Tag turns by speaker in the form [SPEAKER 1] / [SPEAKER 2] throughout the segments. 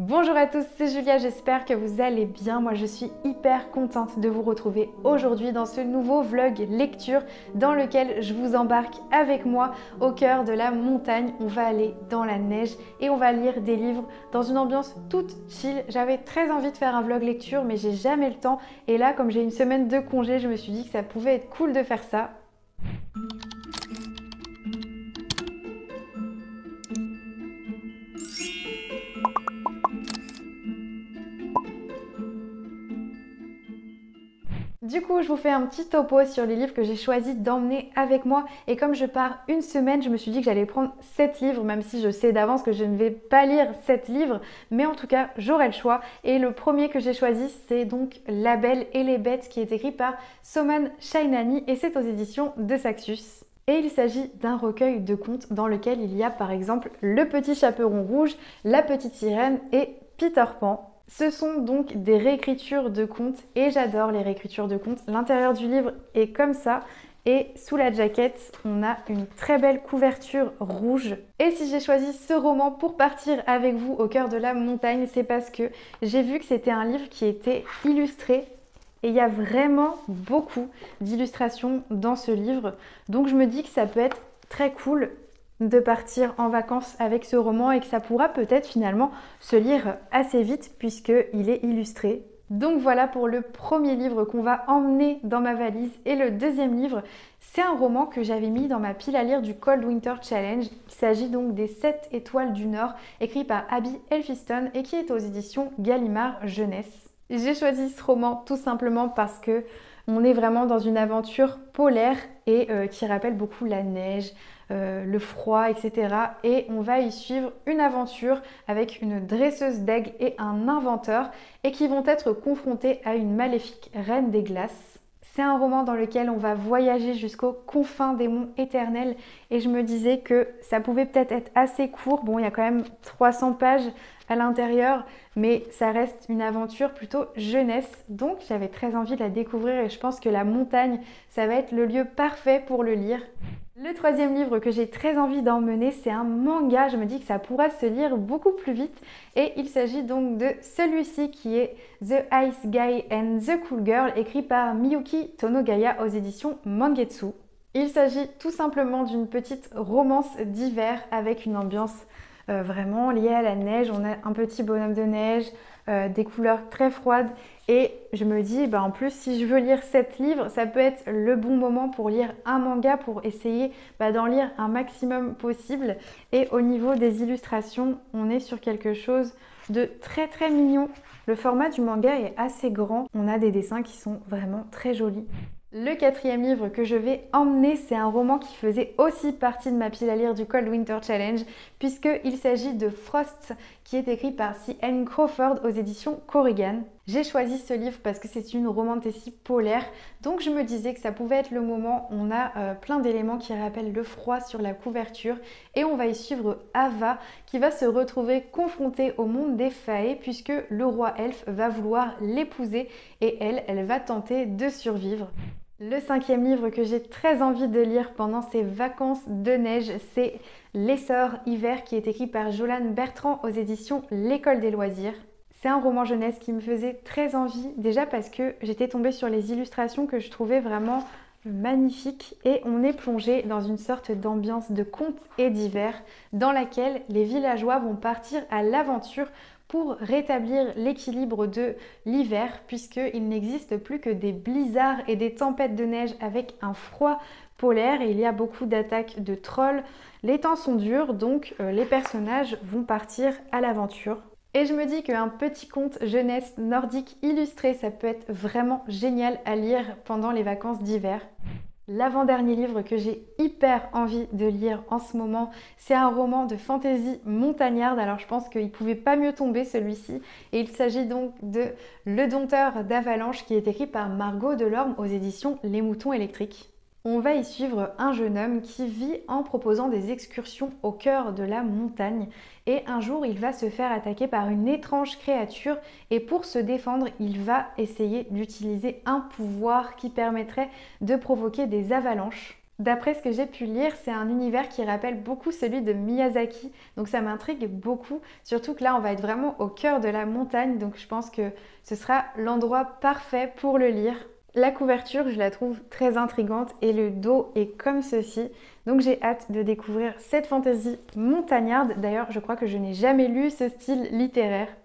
[SPEAKER 1] Bonjour à tous, c'est Julia, j'espère que vous allez bien. Moi je suis hyper contente de vous retrouver aujourd'hui dans ce nouveau vlog lecture dans lequel je vous embarque avec moi au cœur de la montagne. On va aller dans la neige et on va lire des livres dans une ambiance toute chill. J'avais très envie de faire un vlog lecture mais j'ai jamais le temps et là comme j'ai une semaine de congé, je me suis dit que ça pouvait être cool de faire ça. Du coup, je vous fais un petit topo sur les livres que j'ai choisi d'emmener avec moi. Et comme je pars une semaine, je me suis dit que j'allais prendre 7 livres, même si je sais d'avance que je ne vais pas lire 7 livres. Mais en tout cas, j'aurai le choix. Et le premier que j'ai choisi, c'est donc La Belle et les Bêtes, qui est écrit par Soman Shainani et c'est aux éditions de Saxus. Et il s'agit d'un recueil de contes dans lequel il y a par exemple Le Petit Chaperon Rouge, La Petite Sirène et Peter Pan. Ce sont donc des réécritures de contes et j'adore les réécritures de contes. L'intérieur du livre est comme ça et sous la jaquette, on a une très belle couverture rouge. Et si j'ai choisi ce roman pour partir avec vous au cœur de la montagne, c'est parce que j'ai vu que c'était un livre qui était illustré. Et il y a vraiment beaucoup d'illustrations dans ce livre. Donc je me dis que ça peut être très cool de partir en vacances avec ce roman et que ça pourra peut-être finalement se lire assez vite puisqu'il est illustré. Donc voilà pour le premier livre qu'on va emmener dans ma valise. Et le deuxième livre, c'est un roman que j'avais mis dans ma pile à lire du Cold Winter Challenge. Il s'agit donc des 7 étoiles du Nord, écrit par Abby Elphiston et qui est aux éditions Gallimard Jeunesse. J'ai choisi ce roman tout simplement parce que on est vraiment dans une aventure polaire et qui rappelle beaucoup la neige, le froid, etc. Et on va y suivre une aventure avec une dresseuse d'aigles et un inventeur et qui vont être confrontés à une maléfique reine des glaces. C'est un roman dans lequel on va voyager jusqu'aux confins des monts éternels et je me disais que ça pouvait peut-être être assez court. Bon, il y a quand même 300 pages à l'intérieur, mais ça reste une aventure plutôt jeunesse. Donc j'avais très envie de la découvrir et je pense que la montagne, ça va être le lieu parfait pour le lire. Le troisième livre que j'ai très envie d'emmener, c'est un manga. Je me dis que ça pourra se lire beaucoup plus vite. Et il s'agit donc de celui-ci qui est The Ice Guy and the Cool Girl, écrit par Miyuki Tonogaya aux éditions Mangetsu. Il s'agit tout simplement d'une petite romance d'hiver avec une ambiance vraiment liée à la neige. On a un petit bonhomme de neige, des couleurs très froides et je me dis en plus si je veux lire 7 livres ça peut être le bon moment pour lire un manga pour essayer d'en lire un maximum possible. Et au niveau des illustrations on est sur quelque chose de très très mignon. Le format du manga est assez grand, on a des dessins qui sont vraiment très jolis. Le quatrième livre que je vais emmener, c'est un roman qui faisait aussi partie de ma pile à lire du Cold Winter Challenge, puisqu'il s'agit de Frost, qui est écrit par C.N. Crawford aux éditions Corrigan. J'ai choisi ce livre parce que c'est une romantasy polaire, donc je me disais que ça pouvait être le moment. On a plein d'éléments qui rappellent le froid sur la couverture, et on va y suivre Ava, qui va se retrouver confrontée au monde des Fae, puisque le roi elfe va vouloir l'épouser, et elle va tenter de survivre. Le cinquième livre que j'ai très envie de lire pendant ces vacances de neige, c'est L'Essor hiver qui est écrit par Jolane Bertrand aux éditions L'École des loisirs. C'est un roman jeunesse qui me faisait très envie, déjà parce que j'étais tombée sur les illustrations que je trouvais vraiment magnifiques et on est plongé dans une sorte d'ambiance de conte et d'hiver dans laquelle les villageois vont partir à l'aventure pour rétablir l'équilibre de l'hiver puisqu'il n'existe plus que des blizzards et des tempêtes de neige avec un froid polaire et il y a beaucoup d'attaques de trolls. Les temps sont durs donc les personnages vont partir à l'aventure. Et je me dis qu'un petit conte jeunesse nordique illustré, ça peut être vraiment génial à lire pendant les vacances d'hiver. L'avant-dernier livre que j'ai hyper envie de lire en ce moment, c'est un roman de fantasy montagnarde. Alors je pense qu'il ne pouvait pas mieux tomber celui-ci. Et il s'agit donc de Le Dompteur d'Avalanche qui est écrit par Margot Delorme aux éditions Les Moutons électriques. On va y suivre un jeune homme qui vit en proposant des excursions au cœur de la montagne et un jour il va se faire attaquer par une étrange créature et pour se défendre il va essayer d'utiliser un pouvoir qui permettrait de provoquer des avalanches. D'après ce que j'ai pu lire, c'est un univers qui rappelle beaucoup celui de Miyazaki, donc ça m'intrigue beaucoup, surtout que là on va être vraiment au cœur de la montagne, donc je pense que ce sera l'endroit parfait pour le lire. La couverture, je la trouve très intrigante et le dos est comme ceci, donc j'ai hâte de découvrir cette fantaisie montagnarde. D'ailleurs, je crois que je n'ai jamais lu ce style littéraire.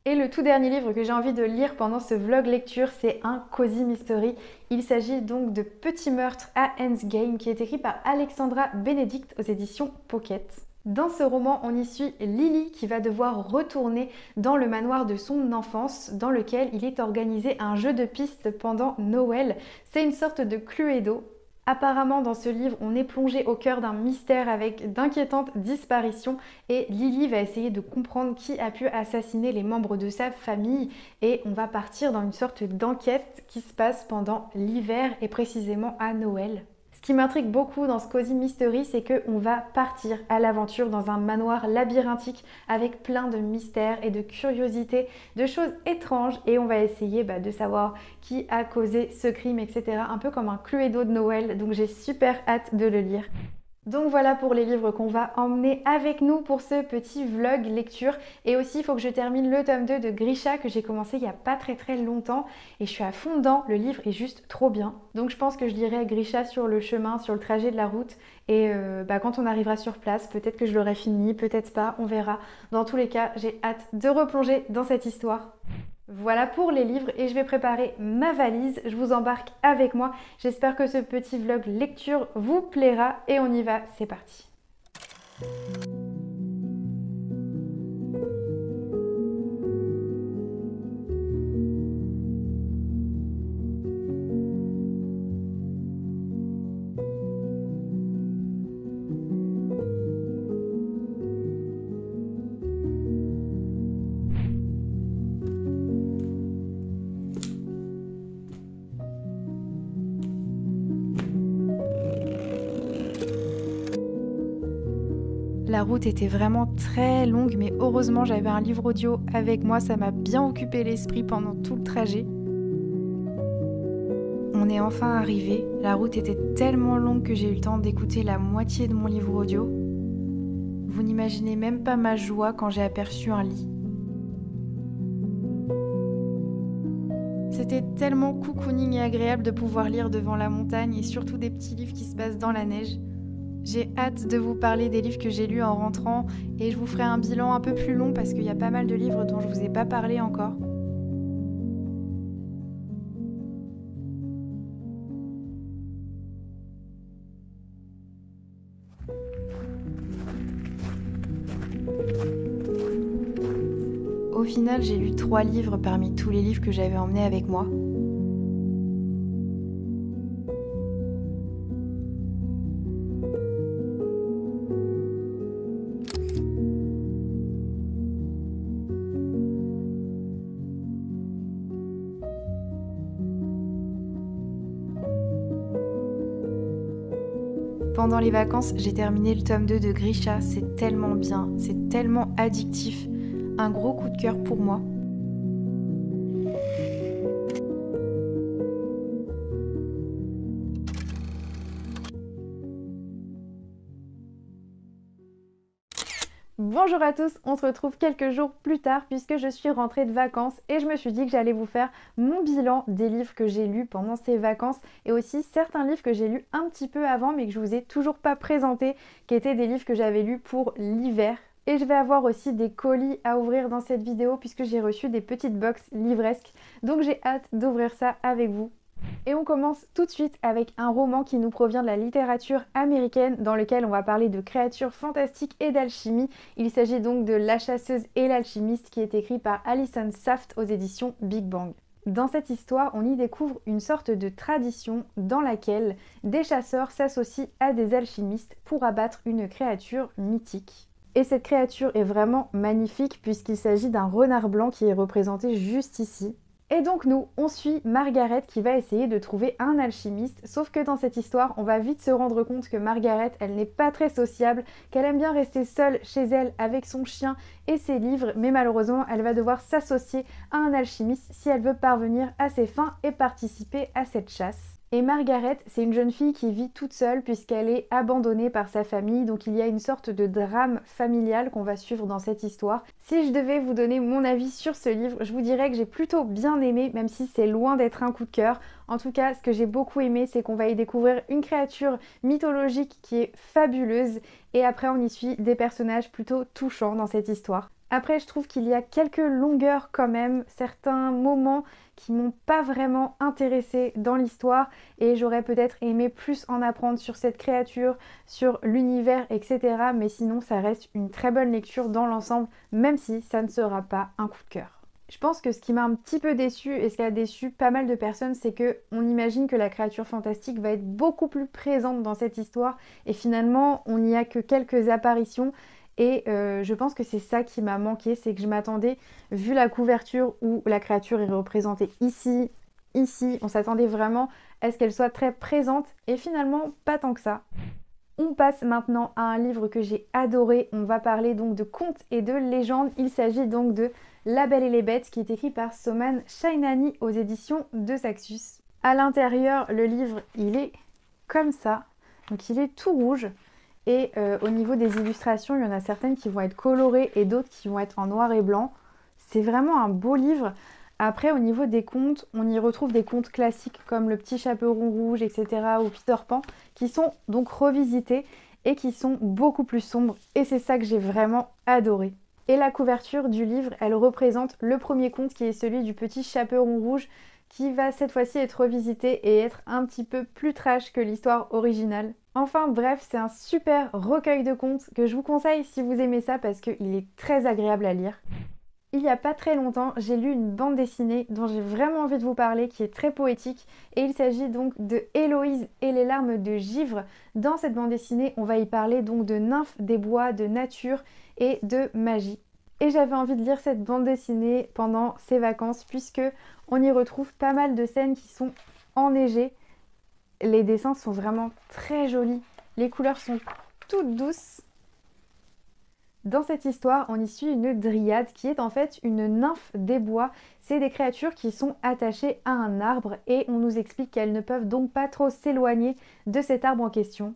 [SPEAKER 1] Et le tout dernier livre que j'ai envie de lire pendant ce vlog lecture, c'est un Cozy Mystery. Il s'agit donc de Petit meurtre à Endgame qui est écrit par Alexandra Benedict aux éditions Pocket. Dans ce roman, on y suit Lily qui va devoir retourner dans le manoir de son enfance dans lequel il est organisé un jeu de piste pendant Noël. C'est une sorte de Cluedo. Apparemment, dans ce livre, on est plongé au cœur d'un mystère avec d'inquiétantes disparitions et Lily va essayer de comprendre qui a pu assassiner les membres de sa famille et on va partir dans une sorte d'enquête qui se passe pendant l'hiver et précisément à Noël. Ce qui m'intrigue beaucoup dans ce Cozy Mystery, c'est qu'on va partir à l'aventure dans un manoir labyrinthique avec plein de mystères et de curiosités, de choses étranges et on va essayer de savoir qui a causé ce crime, etc. Un peu comme un Cluedo de Noël, donc j'ai super hâte de le lire. Donc voilà pour les livres qu'on va emmener avec nous pour ce petit vlog lecture. Et aussi, il faut que je termine le tome 2 de Grisha que j'ai commencé il n'y a pas très longtemps. Et je suis à fond dedans, le livre est juste trop bien. Donc je pense que je lirai Grisha sur le chemin, sur le trajet de la route. Et quand on arrivera sur place, peut-être que je l'aurai fini, peut-être pas, on verra. Dans tous les cas, j'ai hâte de replonger dans cette histoire. Voilà pour les livres et je vais préparer ma valise. Je vous embarque avec moi. J'espère que ce petit vlog lecture vous plaira et on y va, c'est parti. La route était vraiment très longue, mais heureusement j'avais un livre audio avec moi, ça m'a bien occupé l'esprit pendant tout le trajet. On est enfin arrivé, la route était tellement longue que j'ai eu le temps d'écouter la moitié de mon livre audio. Vous n'imaginez même pas ma joie quand j'ai aperçu un lit. C'était tellement cocooning et agréable de pouvoir lire devant la montagne et surtout des petits livres qui se passent dans la neige. J'ai hâte de vous parler des livres que j'ai lus en rentrant et je vous ferai un bilan un peu plus long parce qu'il y a pas mal de livres dont je vous ai pas parlé encore. Au final, j'ai lu 3 livres parmi tous les livres que j'avais emmenés avec moi. Pendant les vacances, j'ai terminé le tome 2 de Grisha, c'est tellement bien, c'est tellement addictif, un gros coup de cœur pour moi. Bonjour à tous, on se retrouve quelques jours plus tard puisque je suis rentrée de vacances et je me suis dit que j'allais vous faire mon bilan des livres que j'ai lus pendant ces vacances et aussi certains livres que j'ai lus un petit peu avant mais que je vous ai toujours pas présentés, qui étaient des livres que j'avais lus pour l'hiver. Et je vais avoir aussi des colis à ouvrir dans cette vidéo puisque j'ai reçu des petites box livresques, donc j'ai hâte d'ouvrir ça avec vous. Et on commence tout de suite avec un roman qui nous provient de la littérature américaine dans lequel on va parler de créatures fantastiques et d'alchimie. Il s'agit donc de La chasseuse et l'alchimiste qui est écrit par Alison Saft aux éditions Big Bang. Dans cette histoire, on y découvre une sorte de tradition dans laquelle des chasseurs s'associent à des alchimistes pour abattre une créature mythique. Et cette créature est vraiment magnifique puisqu'il s'agit d'un renard blanc qui est représenté juste ici. Et donc nous, on suit Margaret qui va essayer de trouver un alchimiste, sauf que dans cette histoire, on va vite se rendre compte que Margaret, elle n'est pas très sociable, qu'elle aime bien rester seule chez elle avec son chien et ses livres, mais malheureusement, elle va devoir s'associer à un alchimiste si elle veut parvenir à ses fins et participer à cette chasse. Et Margaret, c'est une jeune fille qui vit toute seule puisqu'elle est abandonnée par sa famille, donc il y a une sorte de drame familial qu'on va suivre dans cette histoire. Si je devais vous donner mon avis sur ce livre, je vous dirais que j'ai plutôt bien aimé, même si c'est loin d'être un coup de cœur. En tout cas, ce que j'ai beaucoup aimé, c'est qu'on va y découvrir une créature mythologique qui est fabuleuse, et après on y suit des personnages plutôt touchants dans cette histoire. Après, je trouve qu'il y a quelques longueurs quand même, certains moments qui m'ont pas vraiment intéressée dans l'histoire et j'aurais peut-être aimé plus en apprendre sur cette créature, sur l'univers, etc. Mais sinon, ça reste une très bonne lecture dans l'ensemble, même si ça ne sera pas un coup de cœur. Je pense que ce qui m'a un petit peu déçue et ce qui a déçu pas mal de personnes, c'est que on imagine que la créature fantastique va être beaucoup plus présente dans cette histoire et finalement, on n'y a que quelques apparitions. Et je pense que c'est ça qui m'a manqué, c'est que je m'attendais, vu la couverture où la créature est représentée ici, on s'attendait vraiment à ce qu'elle soit très présente et finalement pas tant que ça. On passe maintenant à un livre que j'ai adoré, on va parler donc de contes et de légendes, il s'agit donc de La Belle et les Bêtes qui est écrit par Soman Shainani aux éditions de Saxus. À l'intérieur, le livre il est comme ça, donc il est tout rouge. Et au niveau des illustrations, il y en a certaines qui vont être colorées et d'autres qui vont être en noir et blanc. C'est vraiment un beau livre. Après, au niveau des contes, on y retrouve des contes classiques comme Le Petit Chaperon Rouge, etc. ou Peter Pan, qui sont donc revisités et qui sont beaucoup plus sombres. Et c'est ça que j'ai vraiment adoré. Et la couverture du livre, elle représente le premier conte qui est celui du Petit Chaperon Rouge, qui va cette fois-ci être revisité et être un petit peu plus trash que l'histoire originale. Enfin bref, c'est un super recueil de contes que je vous conseille si vous aimez ça parce qu'il est très agréable à lire. Il n'y a pas très longtemps, j'ai lu une bande dessinée dont j'ai vraiment envie de vous parler, qui est très poétique. Et il s'agit donc de Héloïse et les larmes de Givre. Dans cette bande dessinée, on va y parler donc de nymphes des bois, de nature et de magie. Et j'avais envie de lire cette bande dessinée pendant ces vacances puisque on y retrouve pas mal de scènes qui sont enneigées. Les dessins sont vraiment très jolis. Les couleurs sont toutes douces. Dans cette histoire, on y suit une dryade qui est en fait une nymphe des bois. C'est des créatures qui sont attachées à un arbre et on nous explique qu'elles ne peuvent donc pas trop s'éloigner de cet arbre en question.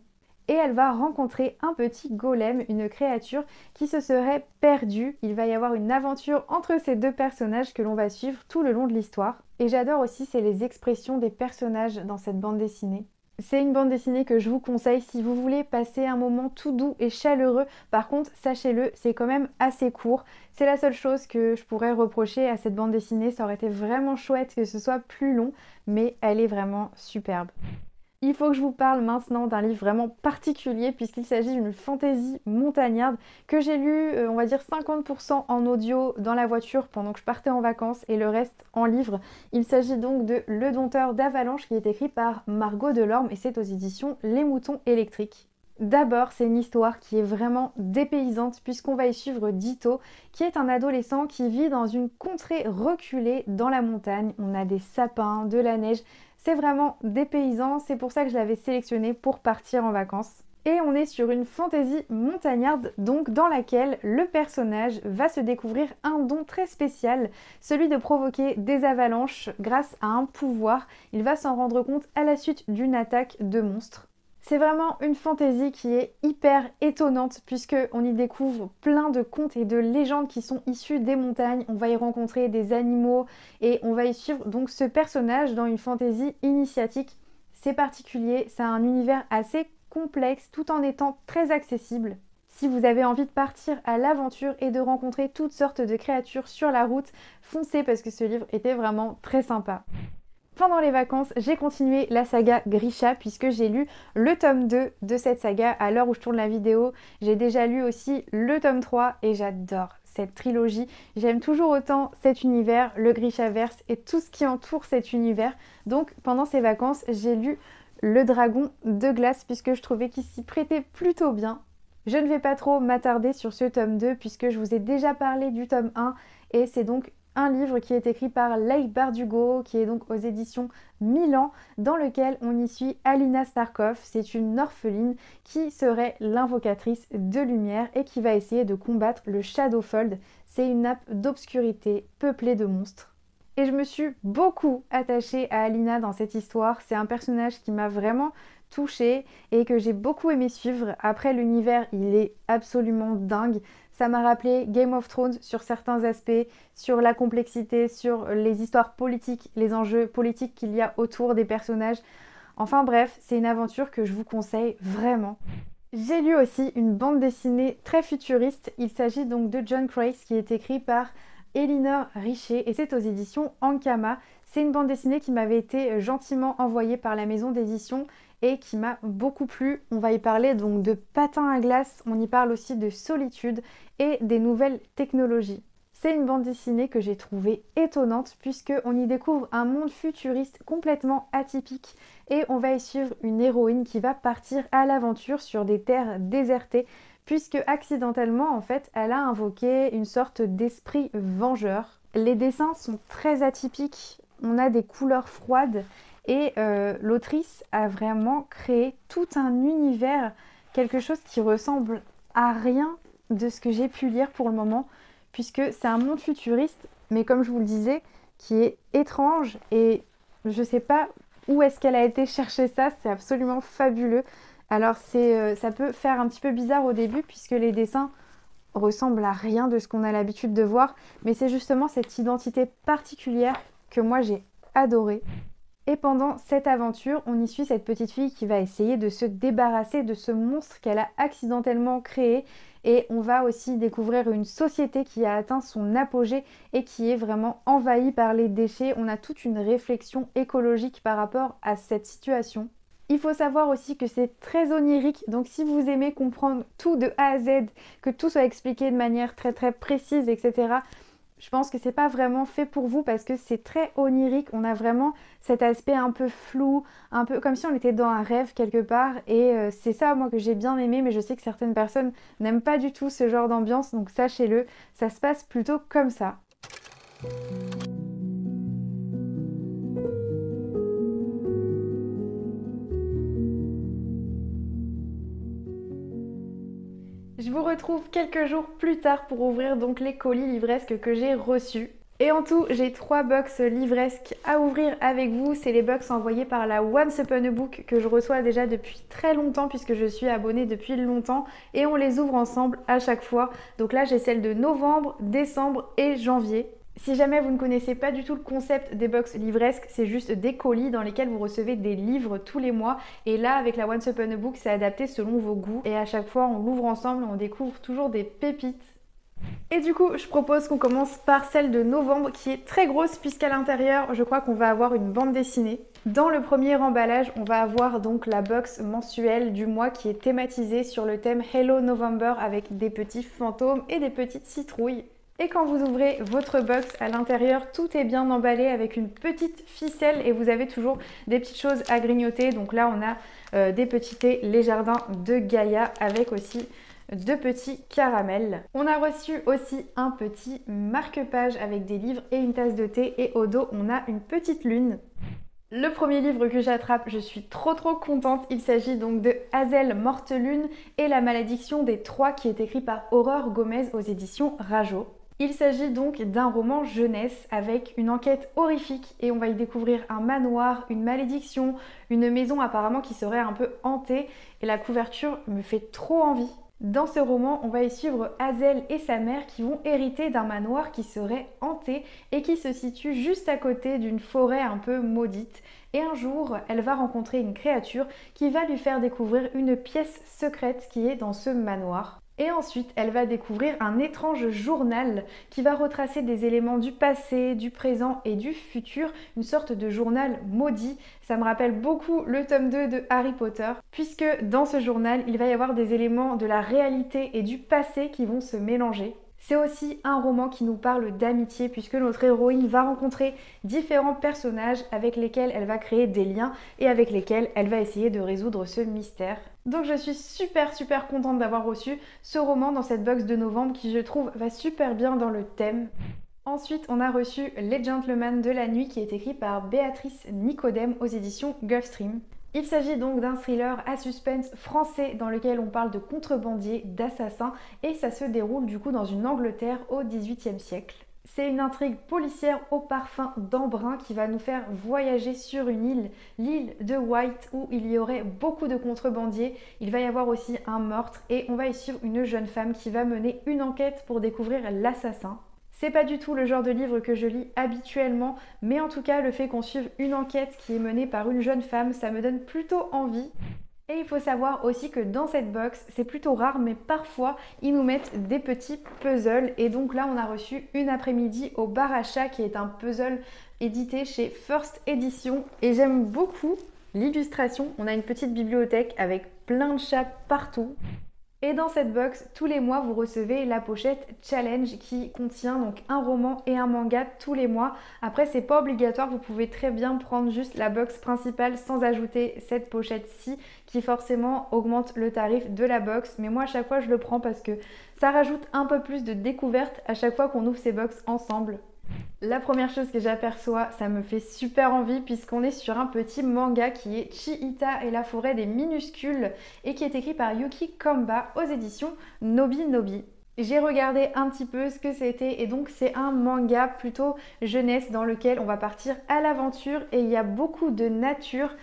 [SPEAKER 1] Et elle va rencontrer un petit golem, une créature qui se serait perdue. Il va y avoir une aventure entre ces deux personnages que l'on va suivre tout le long de l'histoire. Et j'adore aussi, c'est les expressions des personnages dans cette bande dessinée. C'est une bande dessinée que je vous conseille si vous voulez passer un moment tout doux et chaleureux. Par contre, sachez-le, c'est quand même assez court. C'est la seule chose que je pourrais reprocher à cette bande dessinée. Ça aurait été vraiment chouette que ce soit plus long, mais elle est vraiment superbe. Il faut que je vous parle maintenant d'un livre vraiment particulier puisqu'il s'agit d'une fantaisie montagnarde que j'ai lu, on va dire 50% en audio dans la voiture pendant que je partais en vacances et le reste en livre. Il s'agit donc de Le Dompteur d'Avalanche qui est écrit par Margot Delorme et c'est aux éditions Les Moutons Électriques. D'abord, c'est une histoire qui est vraiment dépaysante puisqu'on va y suivre Dito, qui est un adolescent qui vit dans une contrée reculée dans la montagne. On a des sapins, de la neige, c'est vraiment dépaysant, c'est pour ça que je l'avais sélectionné pour partir en vacances. Et on est sur une fantaisie montagnarde, donc dans laquelle le personnage va se découvrir un don très spécial, celui de provoquer des avalanches grâce à un pouvoir. Il va s'en rendre compte à la suite d'une attaque de monstres. C'est vraiment une fantaisie qui est hyper étonnante puisque on y découvre plein de contes et de légendes qui sont issues des montagnes. On va y rencontrer des animaux et on va y suivre donc ce personnage dans une fantaisie initiatique. C'est particulier, c'est un univers assez complexe tout en étant très accessible. Si vous avez envie de partir à l'aventure et de rencontrer toutes sortes de créatures sur la route, foncez parce que ce livre était vraiment très sympa. Pendant les vacances, j'ai continué la saga Grisha puisque j'ai lu le tome 2 de cette saga. À l'heure où je tourne la vidéo, j'ai déjà lu aussi le tome 3 et j'adore cette trilogie. J'aime toujours autant cet univers, le Grishaverse et tout ce qui entoure cet univers. Donc pendant ces vacances, j'ai lu Le Dragon de Glace puisque je trouvais qu'il s'y prêtait plutôt bien. Je ne vais pas trop m'attarder sur ce tome 2 puisque je vous ai déjà parlé du tome 1 et c'est donc un livre qui est écrit par Leigh Bardugo, qui est donc aux éditions Milan, dans lequel on y suit Alina Starkov. C'est une orpheline qui serait l'invocatrice de lumière et qui va essayer de combattre le Shadowfold. C'est une nappe d'obscurité peuplée de monstres. Et je me suis beaucoup attachée à Alina dans cette histoire. C'est un personnage qui m'a vraiment touchée et que j'ai beaucoup aimé suivre. Après, l'univers, il est absolument dingue. Ça m'a rappelé Game of Thrones sur certains aspects, sur la complexité, sur les histoires politiques, les enjeux politiques qu'il y a autour des personnages. Enfin bref, c'est une aventure que je vous conseille vraiment. J'ai lu aussi une bande dessinée très futuriste. Il s'agit donc de John Crace qui est écrit par Elinor Richer et c'est aux éditions Ankama. C'est une bande dessinée qui m'avait été gentiment envoyée par la maison d'édition et qui m'a beaucoup plu. On va y parler donc de patins à glace, on y parle aussi de solitude et des nouvelles technologies. C'est une bande dessinée que j'ai trouvée étonnante puisqu'on y découvre un monde futuriste complètement atypique et on va y suivre une héroïne qui va partir à l'aventure sur des terres désertées puisque accidentellement en fait elle a invoqué une sorte d'esprit vengeur. Les dessins sont très atypiques, on a des couleurs froides et l'autrice a vraiment créé tout un univers, quelque chose qui ressemble à rien de ce que j'ai pu lire pour le moment puisque c'est un monde futuriste, mais comme je vous le disais, qui est étrange et je sais pas où est-ce qu'elle a été chercher ça, c'est absolument fabuleux. Alors ça peut faire un petit peu bizarre au début puisque les dessins ressemblent à rien de ce qu'on a l'habitude de voir, mais c'est justement cette identité particulière que moi j'ai adorée. Et pendant cette aventure, on y suit cette petite fille qui va essayer de se débarrasser de ce monstre qu'elle a accidentellement créé. Et on va aussi découvrir une société qui a atteint son apogée et qui est vraiment envahie par les déchets. On a toute une réflexion écologique par rapport à cette situation. Il faut savoir aussi que c'est très onirique, donc si vous aimez comprendre tout de A à Z, que tout soit expliqué de manière très très précise, etc., je pense que c'est pas vraiment fait pour vous parce que c'est très onirique. On a vraiment cet aspect un peu flou, un peu comme si on était dans un rêve quelque part. Et c'est ça, moi, que j'ai bien aimé. Mais je sais que certaines personnes n'aiment pas du tout ce genre d'ambiance. Donc sachez-le, ça se passe plutôt comme ça. Je vous retrouve quelques jours plus tard pour ouvrir donc les colis livresques que j'ai reçus. Et en tout, j'ai 3 box livresques à ouvrir avec vous. C'est les box envoyées par la Once Upon a Book que je reçois déjà depuis très longtemps puisque je suis abonnée depuis longtemps et on les ouvre ensemble à chaque fois. Donc là, j'ai celle de novembre, décembre et janvier. Si jamais vous ne connaissez pas du tout le concept des box livresques, c'est juste des colis dans lesquels vous recevez des livres tous les mois. Et là, avec la Once Upon a Book, c'est adapté selon vos goûts. Et à chaque fois, on l'ouvre ensemble, on découvre toujours des pépites. Et du coup, je propose qu'on commence par celle de novembre qui est très grosse puisqu'à l'intérieur, je crois qu'on va avoir une bande dessinée. Dans le premier emballage, on va avoir donc la box mensuelle du mois qui est thématisée sur le thème Hello November avec des petits fantômes et des petites citrouilles. Et quand vous ouvrez votre box, à l'intérieur, tout est bien emballé avec une petite ficelle et vous avez toujours des petites choses à grignoter. Donc là, on a des petits thés Les Jardins de Gaïa avec aussi 2 petits caramels. On a reçu aussi un petit marque-page avec des livres et une tasse de thé et au dos, on a une petite lune. Le premier livre que j'attrape, je suis trop contente. Il s'agit donc de Hazel Mortelune et la malédiction des 3 qui est écrit par Aurore Gomez aux éditions Rajo. Il s'agit donc d'un roman jeunesse avec une enquête horrifique et on va y découvrir un manoir, une malédiction, une maison apparemment qui serait un peu hantée et la couverture me fait trop envie. Dans ce roman, on va y suivre Hazel et sa mère qui vont hériter d'un manoir qui serait hanté et qui se situe juste à côté d'une forêt un peu maudite. Et un jour, elle va rencontrer une créature qui va lui faire découvrir une pièce secrète qui est dans ce manoir. Et ensuite, elle va découvrir un étrange journal qui va retracer des éléments du passé, du présent et du futur, une sorte de journal maudit. Ça me rappelle beaucoup le tome 2 de Harry Potter, puisque dans ce journal, il va y avoir des éléments de la réalité et du passé qui vont se mélanger. C'est aussi un roman qui nous parle d'amitié puisque notre héroïne va rencontrer différents personnages avec lesquels elle va créer des liens et avec lesquels elle va essayer de résoudre ce mystère. Donc je suis super contente d'avoir reçu ce roman dans cette box de novembre qui je trouve va super bien dans le thème. Ensuite, on a reçu Les Gentlemen de la Nuit qui est écrit par Béatrice Nicodème aux éditions Gulfstream. Il s'agit donc d'un thriller à suspense français dans lequel on parle de contrebandiers, d'assassins et ça se déroule du coup dans une Angleterre au XVIIIe siècle. C'est une intrigue policière au parfum d'embrun qui va nous faire voyager sur une île, l'île de White, où il y aurait beaucoup de contrebandiers. Il va y avoir aussi un meurtre et on va y suivre une jeune femme qui va mener une enquête pour découvrir l'assassin. C'est pas du tout le genre de livre que je lis habituellement, mais en tout cas le fait qu'on suive une enquête qui est menée par une jeune femme, ça me donne plutôt envie. Et il faut savoir aussi que dans cette box, c'est plutôt rare, mais parfois ils nous mettent des petits puzzles. Et donc là, on a reçu une après-midi au bar à chat qui est un puzzle édité chez First Edition. Et j'aime beaucoup l'illustration. On a une petite bibliothèque avec plein de chats partout. Et dans cette box, tous les mois, vous recevez la pochette Challenge qui contient donc un roman et un manga tous les mois. Après, c'est pas obligatoire, vous pouvez très bien prendre juste la box principale sans ajouter cette pochette-ci qui forcément augmente le tarif de la box. Mais moi, à chaque fois, je le prends parce que ça rajoute un peu plus de découverte à chaque fois qu'on ouvre ces box ensemble. La première chose que j'aperçois, ça me fait super envie puisqu'on est sur un petit manga qui est Chi-Ita et la forêt des minuscules et qui est écrit par Yuki Komba aux éditions Nobi Nobi. J'ai regardé un petit peu ce que c'était et donc c'est un manga plutôt jeunesse dans lequel on va partir à l'aventure et il y a beaucoup de nature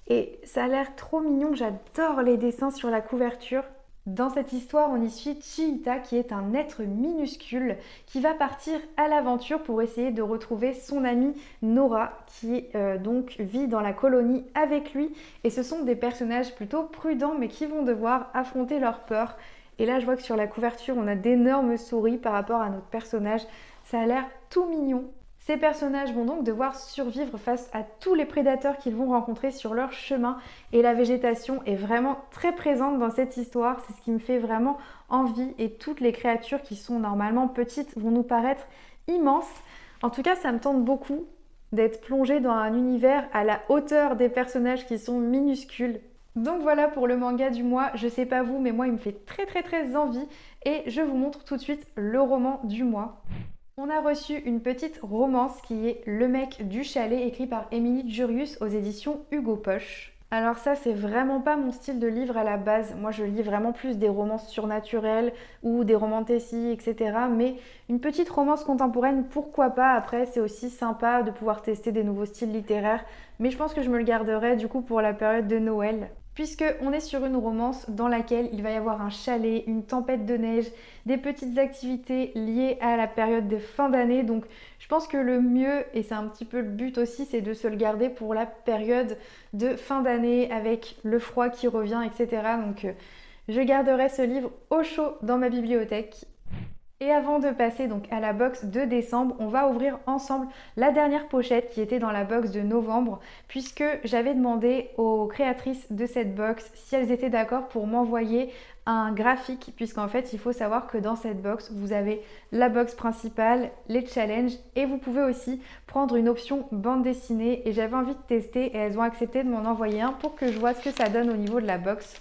[SPEAKER 1] et ça a l'air trop mignon, j'adore les dessins sur la couverture. Dans cette histoire, on y suit Chi-Ita qui est un être minuscule qui va partir à l'aventure pour essayer de retrouver son amie Nora qui donc vit dans la colonie avec lui. Et ce sont des personnages plutôt prudents mais qui vont devoir affronter leur peur. Et là, je vois que sur la couverture, on a d'énormes souris par rapport à notre personnage. Ça a l'air tout mignon. Ces personnages vont donc devoir survivre face à tous les prédateurs qu'ils vont rencontrer sur leur chemin et la végétation est vraiment très présente dans cette histoire, c'est ce qui me fait vraiment envie et toutes les créatures qui sont normalement petites vont nous paraître immenses. En tout cas, ça me tente beaucoup d'être plongée dans un univers à la hauteur des personnages qui sont minuscules. Donc voilà pour le manga du mois, je sais pas vous, mais moi il me fait très envie et je vous montre tout de suite le roman du mois. On a reçu une petite romance qui est Le mec du chalet, écrit par Émilie Jurius aux éditions Hugo Poche. Alors ça, c'est vraiment pas mon style de livre à la base. Moi, je lis vraiment plus des romances surnaturelles ou des romantécies, etc. Mais une petite romance contemporaine, pourquoi pas? Après, c'est aussi sympa de pouvoir tester des nouveaux styles littéraires. Mais je pense que je me le garderai du coup pour la période de Noël. Puisqu'on est sur une romance dans laquelle il va y avoir un chalet, une tempête de neige, des petites activités liées à la période de fin d'année. Donc je pense que le mieux, et c'est un petit peu le but aussi, c'est de se le garder pour la période de fin d'année avec le froid qui revient, etc. Donc je garderai ce livre au chaud dans ma bibliothèque. Et avant de passer donc à la box de décembre, on va ouvrir ensemble la dernière pochette qui était dans la box de novembre puisque j'avais demandé aux créatrices de cette box si elles étaient d'accord pour m'envoyer un graphique puisqu'en fait il faut savoir que dans cette box vous avez la box principale, les challenges et vous pouvez aussi prendre une option bande dessinée et j'avais envie de tester et elles ont accepté de m'en envoyer un pour que je vois ce que ça donne au niveau de la box.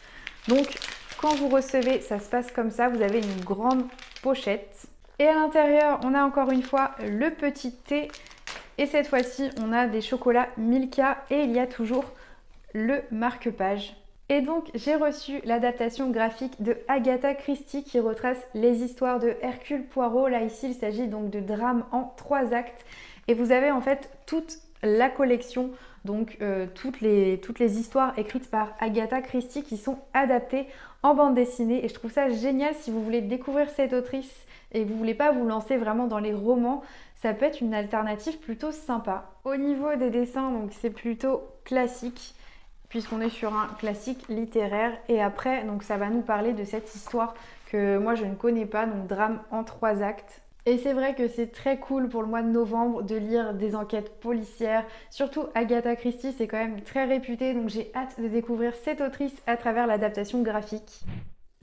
[SPEAKER 1] Donc quand vous recevez, ça se passe comme ça, vous avez une grande pochette. Et à l'intérieur, on a encore une fois le petit thé. Et cette fois-ci, on a des chocolats Milka et il y a toujours le marque-page. Et donc, j'ai reçu l'adaptation graphique de Agatha Christie qui retrace les histoires de Hercule Poirot. Là, ici, il s'agit donc de drames en 3 actes. Et vous avez en fait toute la collection, donc toutes les histoires écrites par Agatha Christie qui sont adaptées en bande dessinée et je trouve ça génial si vous voulez découvrir cette autrice et vous voulez pas vous lancer vraiment dans les romans, ça peut être une alternative plutôt sympa. Au niveau des dessins, donc c'est plutôt classique puisqu'on est sur un classique littéraire et après donc ça va nous parler de cette histoire que moi je ne connais pas, donc drame en 3 actes. Et c'est vrai que c'est très cool pour le mois de novembre de lire des enquêtes policières. Surtout Agatha Christie, c'est quand même très réputé, donc j'ai hâte de découvrir cette autrice à travers l'adaptation graphique.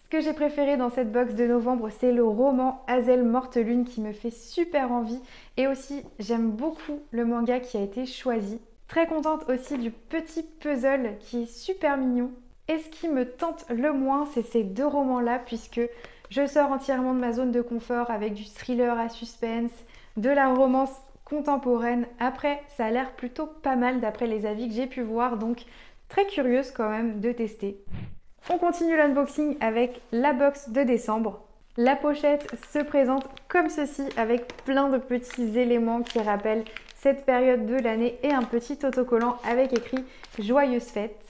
[SPEAKER 1] Ce que j'ai préféré dans cette box de novembre, c'est le roman Hazel Mortelune qui me fait super envie. Et aussi, j'aime beaucoup le manga qui a été choisi. Très contente aussi du petit puzzle qui est super mignon. Et ce qui me tente le moins, c'est ces 2 romans-là, puisque je sors entièrement de ma zone de confort avec du thriller à suspense, de la romance contemporaine. Après, ça a l'air plutôt pas mal d'après les avis que j'ai pu voir, donc très curieuse quand même de tester. On continue l'unboxing avec la box de décembre. La pochette se présente comme ceci avec plein de petits éléments qui rappellent cette période de l'année et un petit autocollant avec écrit Joyeuses fêtes.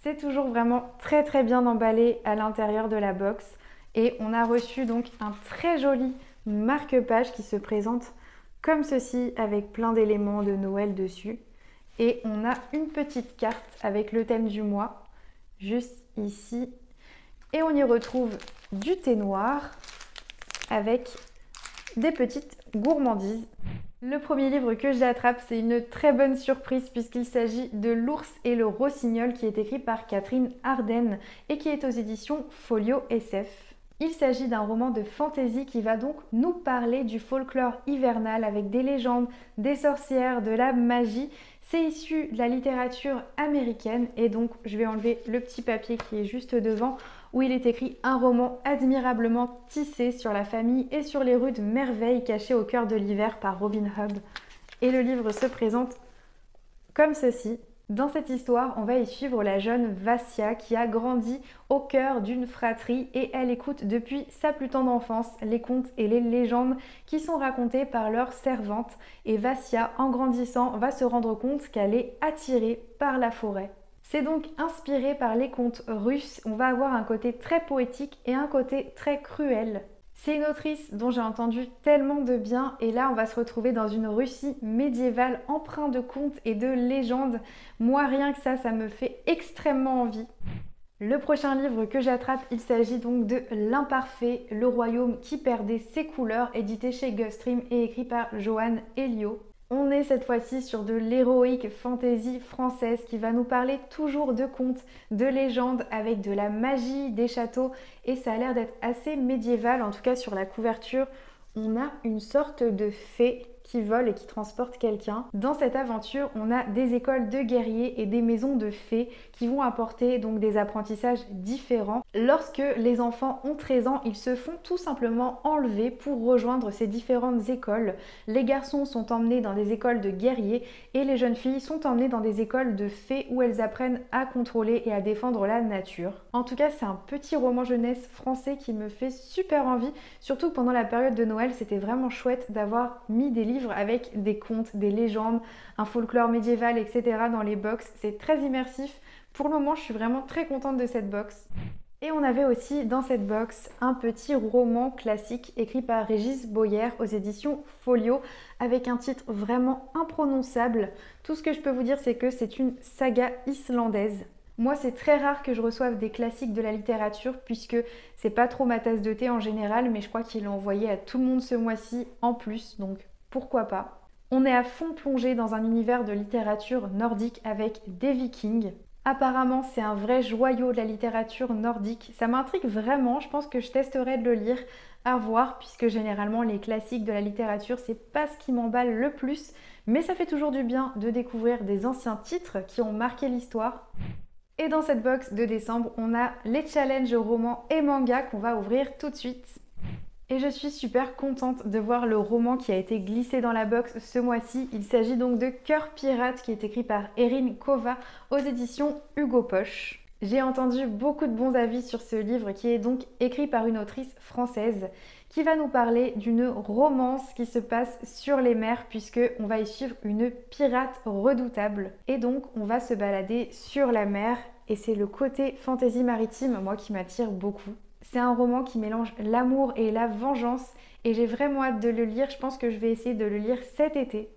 [SPEAKER 1] C'est toujours vraiment très bien emballé à l'intérieur de la box et on a reçu donc un très joli marque-page qui se présente comme ceci avec plein d'éléments de Noël dessus. Et on a une petite carte avec le thème du mois, juste ici. Et on y retrouve du thé noir avec des petites gourmandises. Le premier livre que j'attrape, c'est une très bonne surprise puisqu'il s'agit de L'ours et le rossignol qui est écrit par Catherine Arden et qui est aux éditions Folio SF. Il s'agit d'un roman de fantasy qui va donc nous parler du folklore hivernal avec des légendes, des sorcières, de la magie. C'est issu de la littérature américaine et donc je vais enlever le petit papier qui est juste devant où il est écrit un roman admirablement tissé sur la famille et sur les rudes merveilles cachées au cœur de l'hiver par Robin Hood. Et le livre se présente comme ceci. Dans cette histoire, on va y suivre la jeune Vassia qui a grandi au cœur d'une fratrie et elle écoute depuis sa plus tendre enfance les contes et les légendes qui sont racontés par leurs servantes. Et Vassia, en grandissant, va se rendre compte qu'elle est attirée par la forêt. C'est donc inspiré par les contes russes, on va avoir un côté très poétique et un côté très cruel. C'est une autrice dont j'ai entendu tellement de bien et là on va se retrouver dans une Russie médiévale empreinte de contes et de légendes. Moi rien que ça me fait extrêmement envie. Le prochain livre que j'attrape, il s'agit donc de L'Imparfait, le royaume qui perdait ses couleurs, édité chez Gulfstream et écrit par Joanne Elio. On est cette fois-ci sur de l'héroïque fantasy française qui va nous parler toujours de contes, de légendes avec de la magie, des châteaux et ça a l'air d'être assez médiéval, en tout cas sur la couverture. On a une sorte de fée qui vole et qui transporte quelqu'un. Dans cette aventure, on a des écoles de guerriers et des maisons de fées qui vont apporter donc des apprentissages différents. Lorsque les enfants ont 13 ans, ils se font tout simplement enlever pour rejoindre ces différentes écoles. Les garçons sont emmenés dans des écoles de guerriers et les jeunes filles sont emmenées dans des écoles de fées où elles apprennent à contrôler et à défendre la nature. En tout cas, c'est un petit roman jeunesse français qui me fait super envie, surtout que pendant la période de Noël, c'était vraiment chouette d'avoir mis des livres avec des contes, des légendes, un folklore médiéval, etc. dans les box. C'est très immersif. Pour le moment, je suis vraiment très contente de cette box. Et on avait aussi dans cette box un petit roman classique écrit par Régis Boyer aux éditions Folio avec un titre vraiment imprononçable. Tout ce que je peux vous dire, c'est que c'est une saga islandaise. Moi, c'est très rare que je reçoive des classiques de la littérature puisque c'est pas trop ma tasse de thé en général, mais je crois qu'il l'a envoyé à tout le monde ce mois-ci en plus, donc pourquoi pas. On est à fond plongé dans un univers de littérature nordique avec des vikings. Apparemment, c'est un vrai joyau de la littérature nordique. Ça m'intrigue vraiment, je pense que je testerai de le lire, à voir, puisque généralement les classiques de la littérature, c'est pas ce qui m'emballe le plus, mais ça fait toujours du bien de découvrir des anciens titres qui ont marqué l'histoire. Et dans cette box de décembre, on a les challenges romans et mangas qu'on va ouvrir tout de suite. Et je suis super contente de voir le roman qui a été glissé dans la box ce mois-ci. Il s'agit donc de Cœur pirate qui est écrit par Erin Kova aux éditions Hugo Poche. J'ai entendu beaucoup de bons avis sur ce livre qui est donc écrit par une autrice française qui va nous parler d'une romance qui se passe sur les mers puisque on va y suivre une pirate redoutable. Et donc on va se balader sur la mer et c'est le côté fantasy maritime moi qui m'attire beaucoup. C'est un roman qui mélange l'amour et la vengeance et j'ai vraiment hâte de le lire. Je pense que je vais essayer de le lire cet été.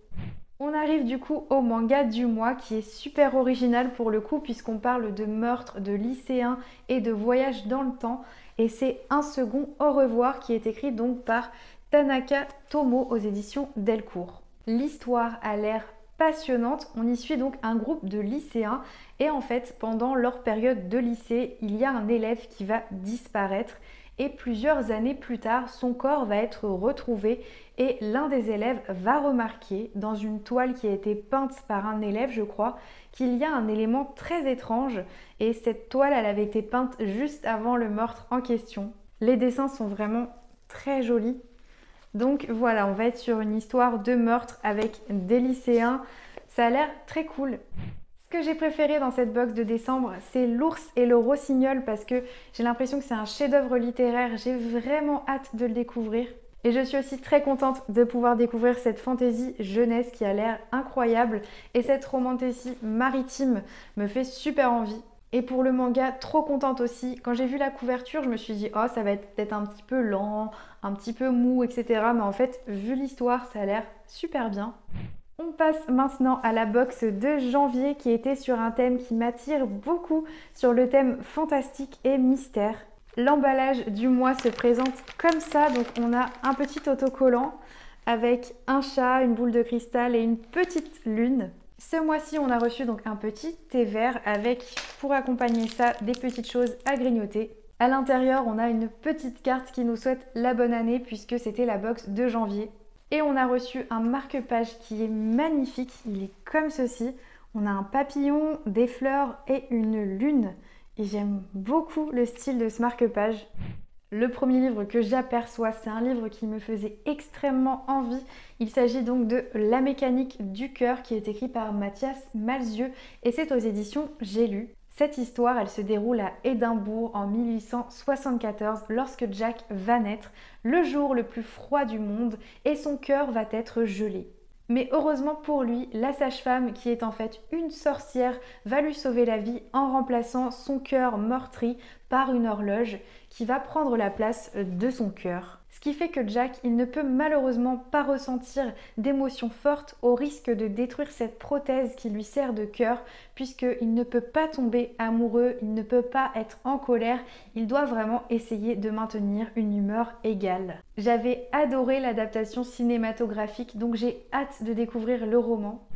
[SPEAKER 1] On arrive du coup au manga du mois qui est super original pour le coup puisqu'on parle de meurtre, de lycéens et de voyage dans le temps. Et c'est Un second au revoir qui est écrit donc par Tanaka Tomo aux éditions Delcourt. L'histoire a l'air passionnante. On y suit donc un groupe de lycéens et en fait pendant leur période de lycée, il y a un élève qui va disparaître et plusieurs années plus tard, son corps va être retrouvé et l'un des élèves va remarquer dans une toile qui a été peinte par un élève, je crois, qu'il y a un élément très étrange et cette toile, elle avait été peinte juste avant le meurtre en question. Les dessins sont vraiment très jolis. Donc voilà, on va être sur une histoire de meurtre avec des lycéens. Ça a l'air très cool. Ce que j'ai préféré dans cette box de décembre, c'est l'ours et le rossignol parce que j'ai l'impression que c'est un chef-d'œuvre littéraire. J'ai vraiment hâte de le découvrir. Et je suis aussi très contente de pouvoir découvrir cette fantaisie jeunesse qui a l'air incroyable. Et cette romantasy maritime me fait super envie. Et pour le manga, trop contente aussi. Quand j'ai vu la couverture, je me suis dit, oh, ça va être peut-être un petit peu lent, un petit peu mou, etc. Mais en fait, vu l'histoire, ça a l'air super bien. On passe maintenant à la box de janvier qui était sur un thème qui m'attire beaucoup, sur le thème fantastique et mystère. L'emballage du mois se présente comme ça, donc on a un petit autocollant avec un chat, une boule de cristal et une petite lune. Ce mois-ci, on a reçu donc un petit thé vert avec, pour accompagner ça, des petites choses à grignoter. À l'intérieur, on a une petite carte qui nous souhaite la bonne année puisque c'était la box de janvier. Et on a reçu un marque-page qui est magnifique, il est comme ceci. On a un papillon, des fleurs et une lune. Et j'aime beaucoup le style de ce marque-page. Le premier livre que j'aperçois, c'est un livre qui me faisait extrêmement envie. Il s'agit donc de La mécanique du cœur qui est écrit par Mathias Malzieu et c'est aux éditions J'ai lu. Cette histoire, elle se déroule à Édimbourg en 1874 lorsque Jack va naître, le jour le plus froid du monde, et son cœur va être gelé. Mais heureusement pour lui, la sage-femme, qui est en fait une sorcière, va lui sauver la vie en remplaçant son cœur meurtri par une horloge qui va prendre la place de son cœur. Ce qui fait que Jack, il ne peut malheureusement pas ressentir d'émotions fortes au risque de détruire cette prothèse qui lui sert de cœur puisqu'il ne peut pas tomber amoureux, il ne peut pas être en colère, il doit vraiment essayer de maintenir une humeur égale. J'avais adoré l'adaptation cinématographique donc j'ai hâte de découvrir le roman.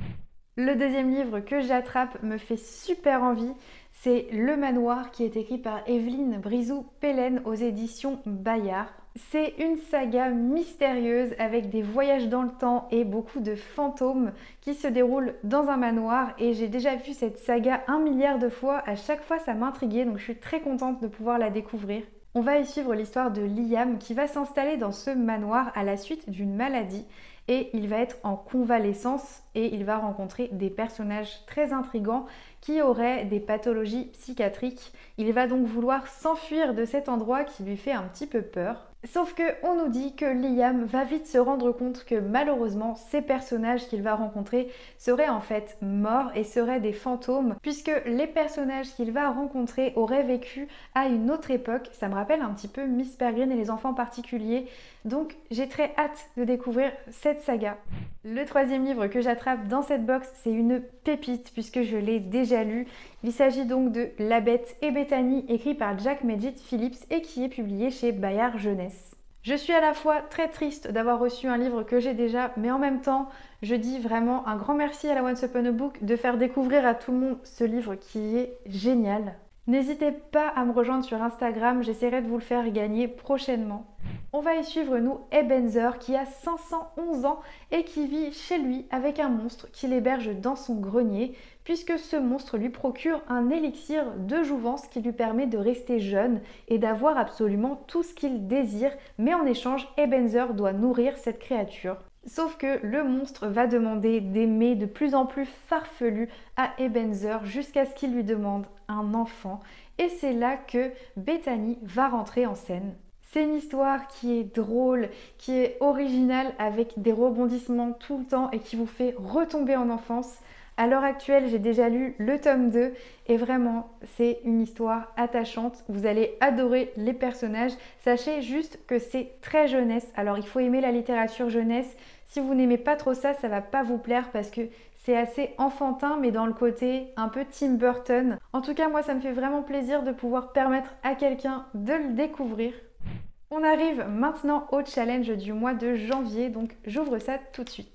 [SPEAKER 1] Le deuxième livre que j'attrape me fait super envie, c'est Le Manoir qui est écrit par Evelyne Brizou-Pellen aux éditions Bayard. C'est une saga mystérieuse avec des voyages dans le temps et beaucoup de fantômes qui se déroulent dans un manoir et j'ai déjà vu cette saga 1 milliard de fois, à chaque fois ça m'intriguait donc je suis très contente de pouvoir la découvrir. On va y suivre l'histoire de Liam qui va s'installer dans ce manoir à la suite d'une maladie et il va être en convalescence et il va rencontrer des personnages très intrigants qui auraient des pathologies psychiatriques. Il va donc vouloir s'enfuir de cet endroit qui lui fait un petit peu peur. Sauf que on nous dit que Liam va vite se rendre compte que malheureusement ces personnages qu'il va rencontrer seraient en fait morts et seraient des fantômes puisque les personnages qu'il va rencontrer auraient vécu à une autre époque. Ça me rappelle un petit peu Miss Peregrine et les enfants particuliers. Donc j'ai très hâte de découvrir cette saga. Le troisième livre que j'attrape dans cette box, c'est une pépite puisque je l'ai déjà lu. Il s'agit donc de La Bête et Bethany, écrit par Jack Magid Phillips et qui est publié chez Bayard Jeunesse. Je suis à la fois très triste d'avoir reçu un livre que j'ai déjà, mais en même temps, je dis vraiment un grand merci à la Once Upon a Book de faire découvrir à tout le monde ce livre qui est génial. N'hésitez pas à me rejoindre sur Instagram, j'essaierai de vous le faire gagner prochainement. On va y suivre nous Ebenezer qui a 511 ans et qui vit chez lui avec un monstre qui l'héberge dans son grenier puisque ce monstre lui procure un élixir de jouvence qui lui permet de rester jeune et d'avoir absolument tout ce qu'il désire, mais en échange Ebenezer doit nourrir cette créature. Sauf que le monstre va demander des mets de plus en plus farfelus à Ebenezer jusqu'à ce qu'il lui demande un enfant et c'est là que Bethany va rentrer en scène. C'est une histoire qui est drôle, qui est originale avec des rebondissements tout le temps et qui vous fait retomber en enfance. À l'heure actuelle, j'ai déjà lu le tome 2 et vraiment, c'est une histoire attachante. Vous allez adorer les personnages. Sachez juste que c'est très jeunesse. Alors, il faut aimer la littérature jeunesse. Si vous n'aimez pas trop ça, ça va pas vous plaire parce que c'est assez enfantin, mais dans le côté un peu Tim Burton. En tout cas, moi, ça me fait vraiment plaisir de pouvoir permettre à quelqu'un de le découvrir. On arrive maintenant au challenge du mois de janvier, donc j'ouvre ça tout de suite.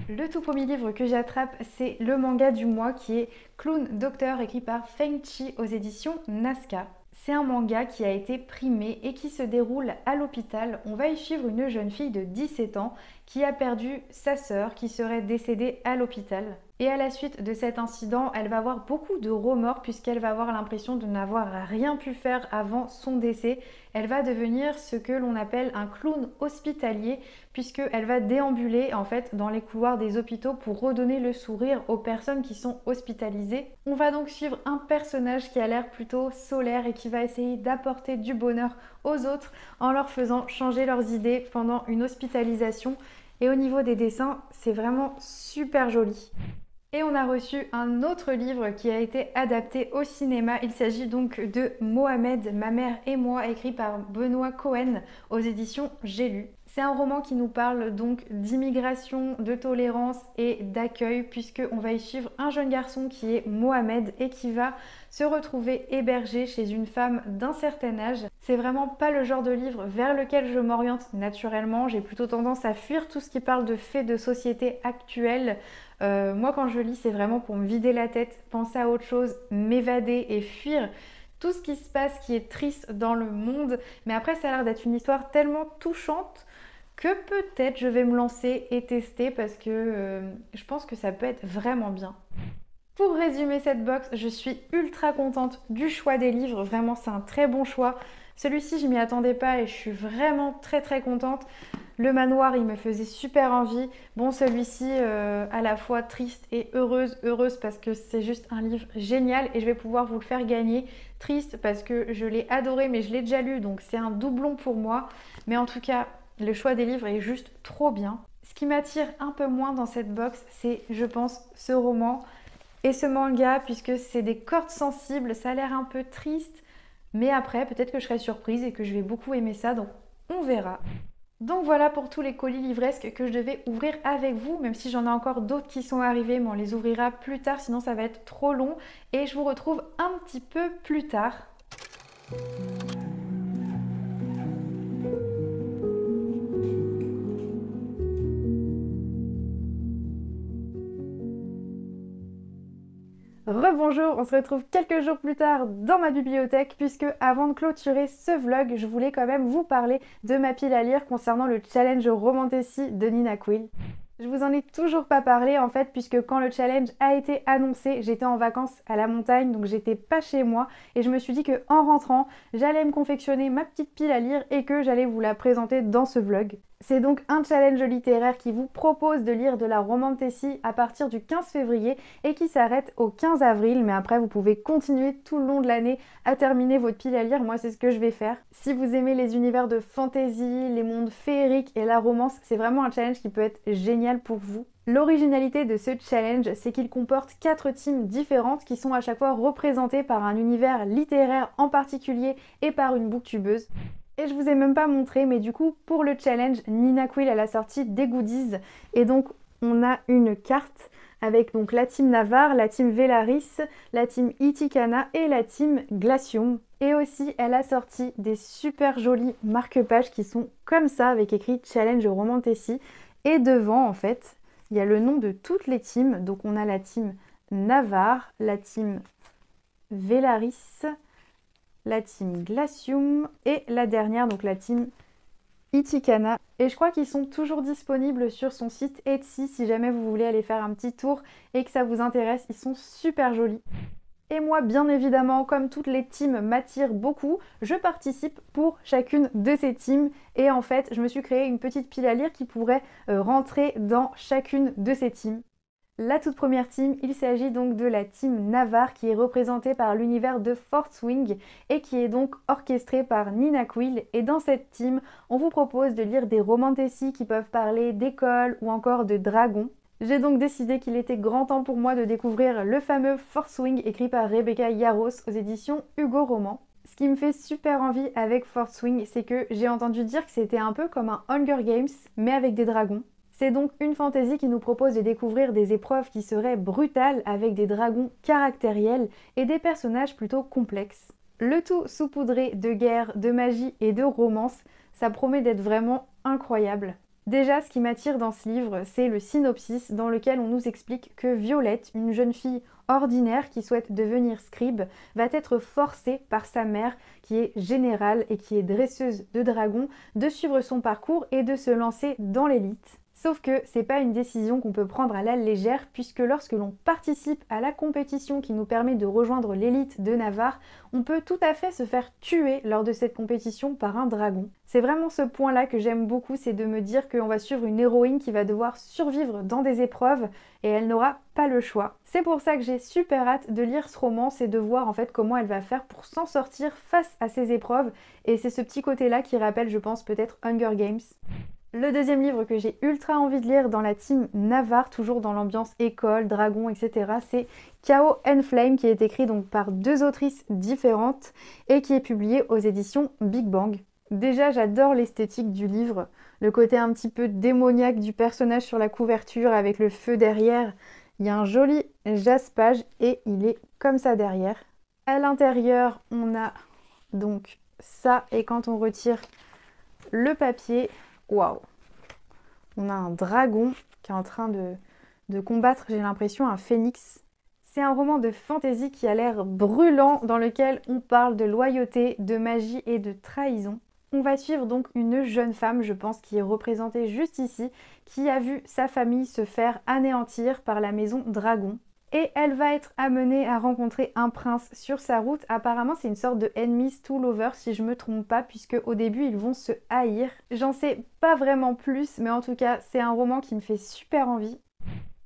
[SPEAKER 1] Le tout premier livre que j'attrape, c'est le manga du mois qui est Clown Doctor, écrit par Feng Chi aux éditions Nazca. C'est un manga qui a été primé et qui se déroule à l'hôpital. On va y suivre une jeune fille de 17 ans qui a perdu sa sœur qui serait décédée à l'hôpital. Et à la suite de cet incident, elle va avoir beaucoup de remords puisqu'elle va avoir l'impression de n'avoir rien pu faire avant son décès. Elle va devenir ce que l'on appelle un clown hospitalier puisqu'elle va déambuler en fait dans les couloirs des hôpitaux pour redonner le sourire aux personnes qui sont hospitalisées. On va donc suivre un personnage qui a l'air plutôt solaire et qui va essayer d'apporter du bonheur aux autres en leur faisant changer leurs idées pendant une hospitalisation. Et au niveau des dessins, c'est vraiment super joli. Et on a reçu un autre livre qui a été adapté au cinéma. Il s'agit donc de Mohamed, ma mère et moi, écrit par Benoît Cohen aux éditions J'ai lu. C'est un roman qui nous parle donc d'immigration, de tolérance et d'accueil puisqu'on va y suivre un jeune garçon qui est Mohamed et qui va se retrouver hébergé chez une femme d'un certain âge. C'est vraiment pas le genre de livre vers lequel je m'oriente naturellement. J'ai plutôt tendance à fuir tout ce qui parle de faits de société actuels. Moi quand je lis, c'est vraiment pour me vider la tête, penser à autre chose, m'évader et fuir tout ce qui se passe qui est triste dans le monde. Mais après, ça a l'air d'être une histoire tellement touchante que peut-être je vais me lancer et tester parce que je pense que ça peut être vraiment bien. Pour résumer cette box, je suis ultra contente du choix des livres. Vraiment, c'est un très bon choix. Celui-ci, je m'y attendais pas et je suis vraiment très contente. Le manoir, il me faisait super envie. Bon, celui-ci, à la fois triste et heureuse parce que c'est juste un livre génial et je vais pouvoir vous le faire gagner. Triste parce que je l'ai adoré mais je l'ai déjà lu, donc c'est un doublon pour moi. Mais en tout cas, le choix des livres est juste trop bien. Ce qui m'attire un peu moins dans cette box, c'est, je pense, ce roman et ce manga puisque c'est des cordes sensibles. Ça a l'air un peu triste, mais après, peut-être que je serai surprise et que je vais beaucoup aimer ça, donc on verra. Donc voilà pour tous les colis livresques que je devais ouvrir avec vous, même si j'en ai encore d'autres qui sont arrivés, mais on les ouvrira plus tard, sinon ça va être trop long. Et je vous retrouve un petit peu plus tard. Rebonjour, on se retrouve quelques jours plus tard dans ma bibliothèque puisque avant de clôturer ce vlog, je voulais quand même vous parler de ma pile à lire concernant le challenge Romantasy de Nina Quill. Je vous en ai toujours pas parlé en fait puisque quand le challenge a été annoncé, j'étais en vacances à la montagne donc j'étais pas chez moi et je me suis dit que en rentrant, j'allais me confectionner ma petite pile à lire et que j'allais vous la présenter dans ce vlog. C'est donc un challenge littéraire qui vous propose de lire de la romantasy à partir du 15 février et qui s'arrête au 15 avril. Mais après, vous pouvez continuer tout le long de l'année à terminer votre pile à lire. Moi, c'est ce que je vais faire. Si vous aimez les univers de fantasy, les mondes féeriques et la romance, c'est vraiment un challenge qui peut être génial pour vous. L'originalité de ce challenge, c'est qu'il comporte 4 teams différentes qui sont à chaque fois représentées par un univers littéraire en particulier et par une booktubeuse. Et je vous ai même pas montré, mais du coup, pour le challenge, Nina Quill, elle a sorti des goodies. Et donc, on a une carte avec donc la team Navarre, la team Velaris, la team Itikana et la team Glacium. Et aussi, elle a sorti des super jolis marque-pages qui sont comme ça, avec écrit Challenge Romantasy. Et devant, en fait, il y a le nom de toutes les teams. Donc, on a la team Navarre, la team Velaris, la team Glacium et la dernière, donc la team Itikana. Et je crois qu'ils sont toujours disponibles sur son site Etsy si jamais vous voulez aller faire un petit tour et que ça vous intéresse. Ils sont super jolis. Et moi, bien évidemment, comme toutes les teams m'attirent beaucoup, je participe pour chacune de ces teams. Et en fait, je me suis créé une petite pile à lire qui pourrait rentrer dans chacune de ces teams. La toute première team, il s'agit donc de la team Navarre qui est représentée par l'univers de Fourth Wing et qui est donc orchestrée par Nina Quill. Et dans cette team, on vous propose de lire des romantasy qui peuvent parler d'école ou encore de dragons. J'ai donc décidé qu'il était grand temps pour moi de découvrir le fameux Fourth Wing écrit par Rebecca Yarros aux éditions Hugo Roman. Ce qui me fait super envie avec Fourth Wing, c'est que j'ai entendu dire que c'était un peu comme un Hunger Games mais avec des dragons. C'est donc une fantasy qui nous propose de découvrir des épreuves qui seraient brutales avec des dragons caractériels et des personnages plutôt complexes. Le tout saupoudré de guerre, de magie et de romance, ça promet d'être vraiment incroyable. Déjà, ce qui m'attire dans ce livre, c'est le synopsis dans lequel on nous explique que Violette, une jeune fille ordinaire qui souhaite devenir scribe, va être forcée par sa mère, qui est générale et qui est dresseuse de dragons, de suivre son parcours et de se lancer dans l'élite. Sauf que c'est pas une décision qu'on peut prendre à la légère puisque lorsque l'on participe à la compétition qui nous permet de rejoindre l'élite de Navarre, on peut tout à fait se faire tuer lors de cette compétition par un dragon. C'est vraiment ce point-là que j'aime beaucoup, c'est de me dire qu'on va suivre une héroïne qui va devoir survivre dans des épreuves et elle n'aura pas le choix. C'est pour ça que j'ai super hâte de lire ce roman, c'est de voir en fait comment elle va faire pour s'en sortir face à ces épreuves et c'est ce petit côté-là qui rappelle, je pense, peut-être Hunger Games. Le deuxième livre que j'ai ultra envie de lire dans la team Navarre, toujours dans l'ambiance école, dragon, etc., c'est Chaos and Flame, qui est écrit donc par deux autrices différentes et qui est publié aux éditions Big Bang. Déjà, j'adore l'esthétique du livre, le côté un petit peu démoniaque du personnage sur la couverture avec le feu derrière. Il y a un joli jaspage et il est comme ça derrière. À l'intérieur, on a donc ça et quand on retire le papier, waouh! On a un dragon qui est en train de combattre, j'ai l'impression, un phénix. C'est un roman de fantasy qui a l'air brûlant, dans lequel on parle de loyauté, de magie et de trahison. On va suivre donc une jeune femme, je pense, qui est représentée juste ici, qui a vu sa famille se faire anéantir par la maison Dragon. Et elle va être amenée à rencontrer un prince sur sa route. Apparemment, c'est une sorte de enemies to lovers, si je me trompe pas, puisque au début, ils vont se haïr. J'en sais pas vraiment plus, mais en tout cas, c'est un roman qui me fait super envie.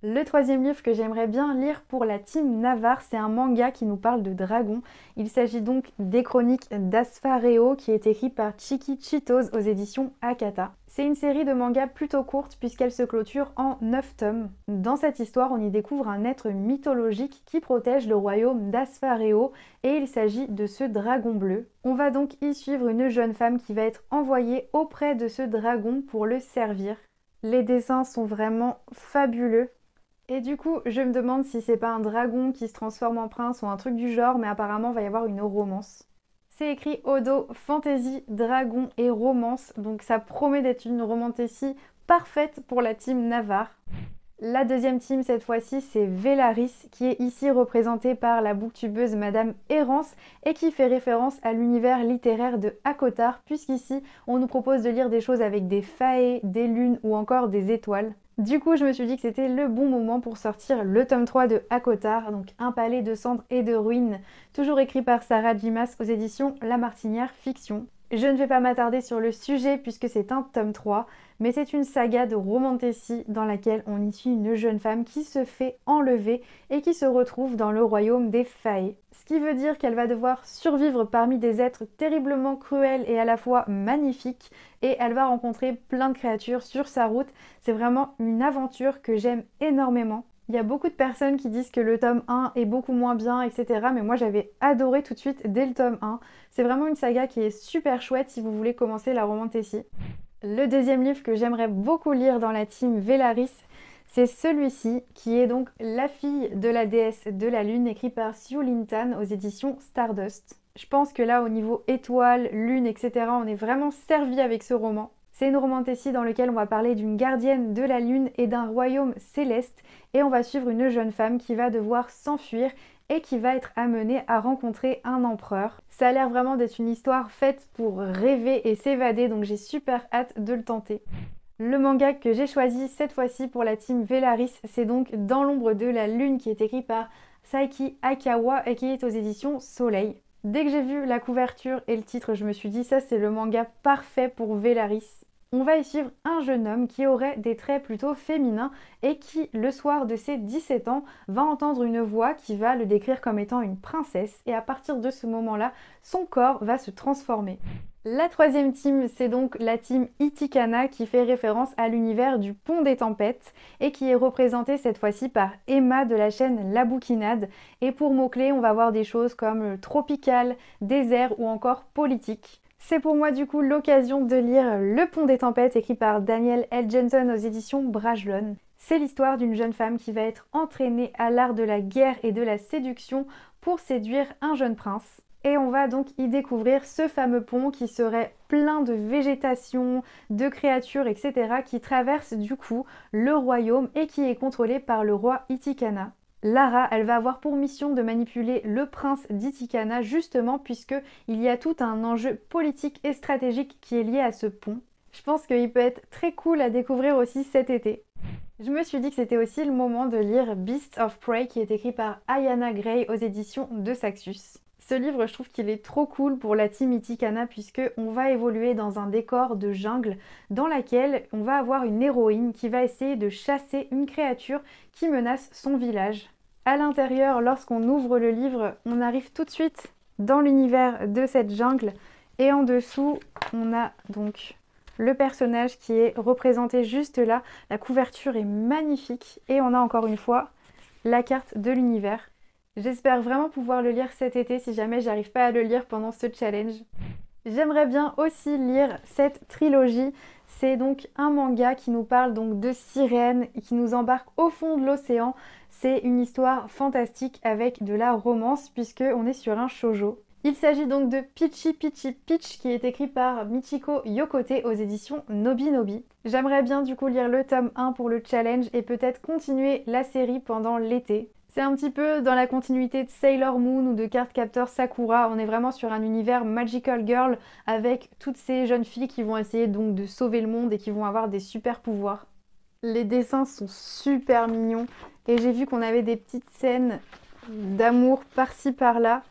[SPEAKER 1] Le troisième livre que j'aimerais bien lire pour la team Navarre, c'est un manga qui nous parle de dragons. Il s'agit donc des chroniques d'Asfareo qui est écrit par Chiki Chitos aux éditions Akata. C'est une série de mangas plutôt courte puisqu'elle se clôture en 9 tomes. Dans cette histoire, on y découvre un être mythologique qui protège le royaume d'Asfareo et il s'agit de ce dragon bleu. On va donc y suivre une jeune femme qui va être envoyée auprès de ce dragon pour le servir. Les dessins sont vraiment fabuleux. Et du coup, je me demande si c'est pas un dragon qui se transforme en prince ou un truc du genre, mais apparemment, il va y avoir une romance. C'est écrit Odo, fantasy, dragon et romance, donc ça promet d'être une romantécie parfaite pour la team Navarre. La deuxième team, cette fois-ci, c'est Velaris, qui est ici représentée par la booktubeuse Madame Errance et qui fait référence à l'univers littéraire de Akotar, puisqu'ici, on nous propose de lire des choses avec des faées, des lunes ou encore des étoiles. Du coup, je me suis dit que c'était le bon moment pour sortir le tome 3 de Akotar, donc Un palais de cendres et de ruines, toujours écrit par Sarah Dimas aux éditions La Martinière Fiction. Je ne vais pas m'attarder sur le sujet puisque c'est un tome 3, mais c'est une saga de romantasy dans laquelle on y suit une jeune femme qui se fait enlever et qui se retrouve dans le royaume des faées. Ce qui veut dire qu'elle va devoir survivre parmi des êtres terriblement cruels et à la fois magnifiques et elle va rencontrer plein de créatures sur sa route. C'est vraiment une aventure que j'aime énormément. Il y a beaucoup de personnes qui disent que le tome 1 est beaucoup moins bien, etc. Mais moi j'avais adoré tout de suite dès le tome 1. C'est vraiment une saga qui est super chouette si vous voulez commencer la romantasy. Le deuxième livre que j'aimerais beaucoup lire dans la team Velaris, c'est celui-ci, qui est donc La fille de la déesse de la lune, écrit par Xiu Lintan aux éditions Stardust. Je pense que là, au niveau étoiles, lune, etc., on est vraiment servi avec ce roman. C'est une romantasy dans laquelle on va parler d'une gardienne de la lune et d'un royaume céleste, et on va suivre une jeune femme qui va devoir s'enfuir et qui va être amenée à rencontrer un empereur. Ça a l'air vraiment d'être une histoire faite pour rêver et s'évader, donc j'ai super hâte de le tenter. Le manga que j'ai choisi cette fois-ci pour la team Velaris, c'est donc Dans l'ombre de la lune qui est écrit par Saiki Akawa et qui est aux éditions Soleil. Dès que j'ai vu la couverture et le titre, je me suis dit ça c'est le manga parfait pour Velaris. On va y suivre un jeune homme qui aurait des traits plutôt féminins et qui, le soir de ses 17 ans, va entendre une voix qui va le décrire comme étant une princesse et à partir de ce moment-là, son corps va se transformer. La troisième team, c'est donc la team Itikana qui fait référence à l'univers du Pont des Tempêtes et qui est représentée cette fois-ci par Emma de la chaîne La Bouquinade. Et pour mots-clés, on va voir des choses comme tropical, désert ou encore politique. C'est pour moi du coup l'occasion de lire Le Pont des Tempêtes écrit par Daniel L. Jensen aux éditions Brajlon. C'est l'histoire d'une jeune femme qui va être entraînée à l'art de la guerre et de la séduction pour séduire un jeune prince. Et on va donc y découvrir ce fameux pont qui serait plein de végétation, de créatures, etc. qui traverse du coup le royaume et qui est contrôlé par le roi Itikana. Lara, elle va avoir pour mission de manipuler le prince d'Itikana justement puisque il y a tout un enjeu politique et stratégique qui est lié à ce pont. Je pense qu'il peut être très cool à découvrir aussi cet été. Je me suis dit que c'était aussi le moment de lire Beasts of Prey qui est écrit par Ayanna Gray aux éditions de Saxus. Ce livre, je trouve qu'il est trop cool pour la team Itikana puisque on va évoluer dans un décor de jungle dans laquelle on va avoir une héroïne qui va essayer de chasser une créature qui menace son village. À l'intérieur, lorsqu'on ouvre le livre, on arrive tout de suite dans l'univers de cette jungle et en dessous, on a donc le personnage qui est représenté juste là. La couverture est magnifique et on a encore une fois la carte de l'univers. J'espère vraiment pouvoir le lire cet été si jamais j'arrive pas à le lire pendant ce challenge. J'aimerais bien aussi lire cette trilogie. C'est donc un manga qui nous parle donc de sirènes et qui nous embarque au fond de l'océan. C'est une histoire fantastique avec de la romance puisque on est sur un shoujo. Il s'agit donc de Peachy Peachy Peach qui est écrit par Michiko Yokote aux éditions Nobi Nobi. J'aimerais bien du coup lire le tome 1 pour le challenge et peut-être continuer la série pendant l'été. C'est un petit peu dans la continuité de Sailor Moon ou de Cardcaptor Sakura. On est vraiment sur un univers Magical Girl avec toutes ces jeunes filles qui vont essayer donc de sauver le monde et qui vont avoir des super pouvoirs. Les dessins sont super mignons et j'ai vu qu'on avait des petites scènes d'amour par-ci par-là.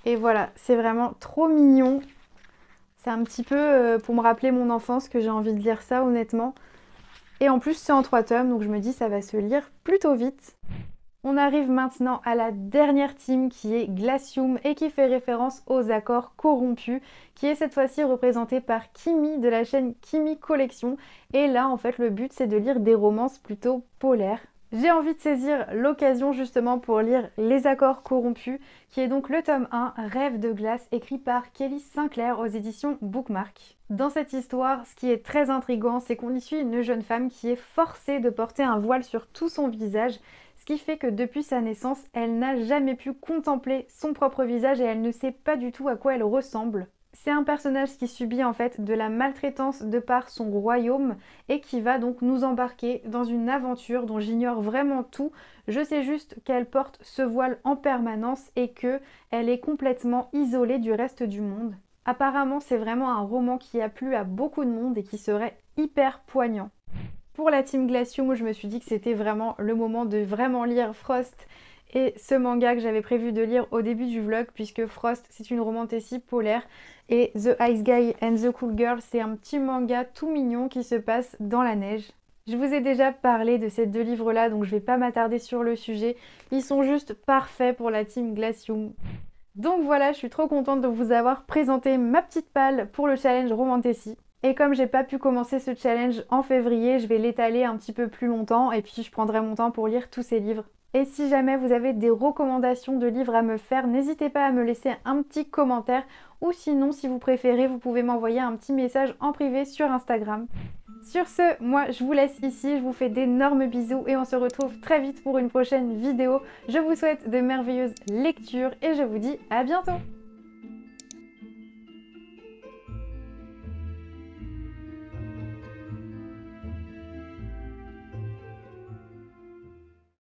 [SPEAKER 1] Et voilà, c'est vraiment trop mignon. C'est un petit peu pour me rappeler mon enfance que j'ai envie de lire ça honnêtement. Et en plus c'est en 3 tomes donc je me dis ça va se lire plutôt vite. On arrive maintenant à la dernière team qui est Glacium et qui fait référence aux accords corrompus, qui est cette fois-ci représentée par Kimi de la chaîne Kimi Collection. Et là en fait le but c'est de lire des romances plutôt polaires. J'ai envie de saisir l'occasion justement pour lire Les Accords Corrompus, qui est donc le tome 1, Rêve de glace, écrit par Kelly Sinclair aux éditions Bookmark. Dans cette histoire, ce qui est très intriguant, c'est qu'on y suit une jeune femme qui est forcée de porter un voile sur tout son visage, ce qui fait que depuis sa naissance, elle n'a jamais pu contempler son propre visage et elle ne sait pas du tout à quoi elle ressemble. C'est un personnage qui subit en fait de la maltraitance de par son royaume et qui va donc nous embarquer dans une aventure dont j'ignore vraiment tout. Je sais juste qu'elle porte ce voile en permanence et qu'elle est complètement isolée du reste du monde. Apparemment, c'est vraiment un roman qui a plu à beaucoup de monde et qui serait hyper poignant. Pour la team Glacium, je me suis dit que c'était vraiment le moment de vraiment lire Frost et ce manga que j'avais prévu de lire au début du vlog puisque Frost c'est une romantécie polaire et The Ice Guy and the Cool Girl c'est un petit manga tout mignon qui se passe dans la neige. Je vous ai déjà parlé de ces 2 livres là donc je vais pas m'attarder sur le sujet, ils sont juste parfaits pour la team Glacium. Donc voilà, je suis trop contente de vous avoir présenté ma petite palle pour le challenge Romantasy. Et comme j'ai pas pu commencer ce challenge en février, je vais l'étaler un petit peu plus longtemps et puis je prendrai mon temps pour lire tous ces livres. Et si jamais vous avez des recommandations de livres à me faire, n'hésitez pas à me laisser un petit commentaire ou sinon si vous préférez, vous pouvez m'envoyer un petit message en privé sur Instagram. Sur ce, moi je vous laisse ici, je vous fais d'énormes bisous et on se retrouve très vite pour une prochaine vidéo. Je vous souhaite de merveilleuses lectures et je vous dis à bientôt!